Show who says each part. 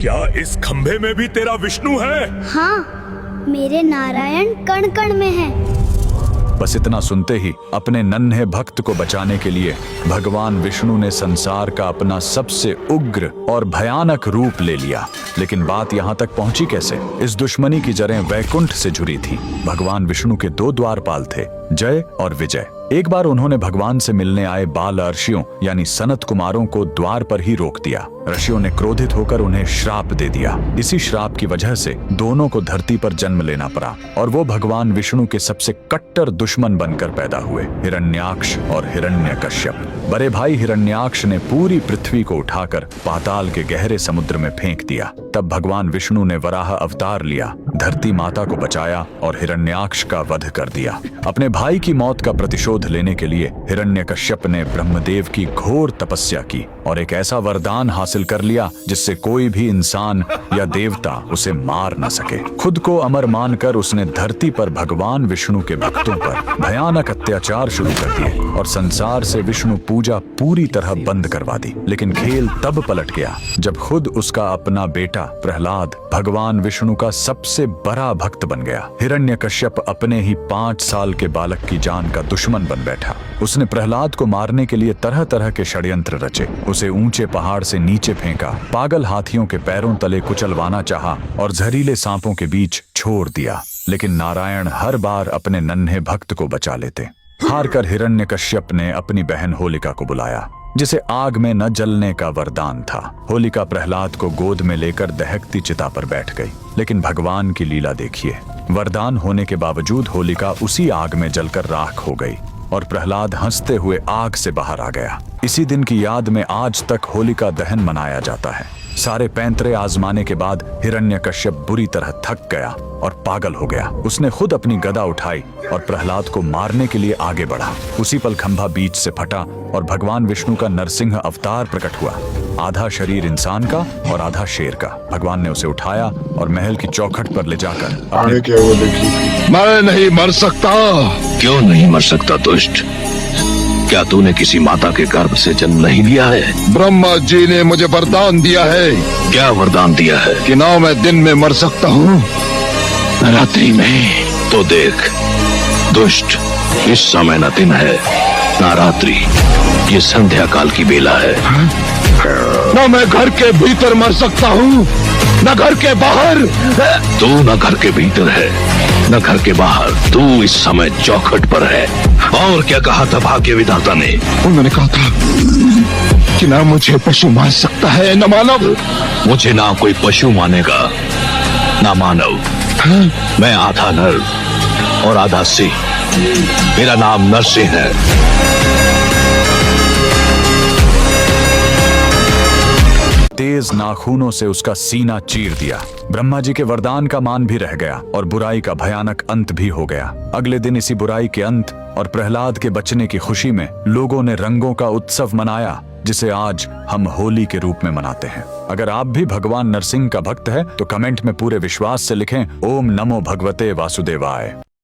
Speaker 1: क्या इस खंभे में भी तेरा विष्णु है?
Speaker 2: हाँ, मेरे नारायण कण कण में है।
Speaker 3: बस इतना सुनते ही अपने नन्हे भक्त को बचाने के लिए भगवान विष्णु ने संसार का अपना सबसे उग्र और भयानक रूप ले लिया। लेकिन बात यहाँ तक पहुंची कैसे? इस दुश्मनी की जड़ें वैकुंठ से जुड़ी थी। भगवान विष्णु के दो द्वारपाल थे, जय और विजय। एक बार उन्होंने भगवान से मिलने आए बाल ऋषियों यानी सनत कुमारों को द्वार पर ही रोक दिया। ऋषियों ने क्रोधित होकर उन्हें श्राप दे दिया। इसी श्राप की वजह से दोनों को धरती पर जन्म लेना पड़ा और वो भगवान विष्णु के सबसे कट्टर दुश्मन बनकर पैदा हुए, हिरण्याक्ष और हिरण्यकश्यप। बड़े भाई हिरण्याक्ष ने पूरी पृथ्वी को उठाकर पाताल के गहरे समुद्र में फेंक दिया। तब भगवान विष्णु ने वराह अवतार लिया, धरती माता को बचाया और हिरण्याक्ष का वध कर दिया। अपने भाई की मौत का प्रतिशोध लेने के लिए हिरण्यकश्यप ने ब्रह्मदेव की घोर तपस्या की और एक ऐसा वरदान हासिल कर लिया जिससे कोई भी इंसान या देवता उसे मार न सके। खुद को अमर मानकर उसने धरती पर भगवान विष्णु के भक्तों पर भयानक अत्याचार शुरू कर दिए और संसार से विष्णु पूजा पूरी तरह बंद करवा दी। लेकिन खेल तब पलट गया जब खुद उसका अपना बेटा प्रहलाद भगवान विष्णु का सबसे बड़ा भक्त बन गया। हिरण्यकश्यप अपने ही 5 साल के बालक की जान का दुश्मन बन बैठा। उसने प्रहलाद को मारने के लिए तरह तरह के षड्यंत्र रचे। उसे ऊंचे पहाड़ से नीचे फेंका, पागल हाथियों के पैरों तले कुचलवाना चाहा और जहरीले सांपों के बीच छोड़ दिया। लेकिन नारायण हर बार अपने नन्हे भक्त को बचा लेते। हारकर हिरण्यकश्यप ने अपनी बहन होलिका को बुलाया, जिसे आग में न जलने का वरदान था। होलिका प्रहलाद को गोद में लेकर दहकती चिता पर बैठ गई। लेकिन भगवान की लीला देखिए, वरदान होने के बावजूद होलिका उसी आग में जलकर राख हो गई और प्रहलाद हंसते हुए आग से बाहर आ गया। इसी दिन की याद में आज तक होलिका दहन मनाया जाता है। सारे पैंतरे आजमाने के बाद हिरण्यकश्यप बुरी तरह थक गया और पागल हो गया। उसने खुद अपनी गदा उठाई और प्रहलाद को मारने के लिए आगे बढ़ा। उसी पल खंभा बीच से फटा और भगवान विष्णु का नरसिंह अवतार प्रकट हुआ, आधा शरीर इंसान का और आधा शेर का। भगवान ने उसे उठाया और महल की चौखट पर ले जाकर
Speaker 4: आगे क्या वो देखी। मैं नहीं मर सकता।
Speaker 5: क्यों नहीं मर सकता दुष्ट? क्या तूने किसी माता के गर्भ से जन्म नहीं लिया है?
Speaker 4: ब्रह्मा जी ने मुझे वरदान दिया है।
Speaker 5: क्या वरदान दिया है?
Speaker 4: कि ना मैं दिन में मर सकता हूँ,
Speaker 5: रात्रि में। तो देख दुष्ट, इस समय न दिन है ना रात्रि, ये संध्या काल की बेला है।
Speaker 4: ना मैं घर के भीतर मर सकता हूँ न घर के बाहर।
Speaker 5: तू न घर के भीतर है न घर के बाहर, तू इस समय चौखट पर है। और क्या कहा था भाग्य विधाता ने?
Speaker 4: उन्होंने कहा था कि ना मुझे पशु मान सकता है न मानव।
Speaker 5: मुझे ना कोई पशु मानेगा ना मानव। मैं आधा नर और आधा सिंह। मेरा नाम नरसिंह है।
Speaker 3: तेज नाखूनों से उसका सीना चीर दिया। ब्रह्मा जी के वरदान का मान भी रह गया और बुराई का भयानक अंत भी हो गया। अगले दिन इसी बुराई के अंत और प्रहलाद के बचने की खुशी में लोगों ने रंगों का उत्सव मनाया, जिसे आज हम होली के रूप में मनाते हैं। अगर आप भी भगवान नरसिंह का भक्त है तो कमेंट में पूरे विश्वास से लिखें, ओम नमो भगवते वासुदेवाय।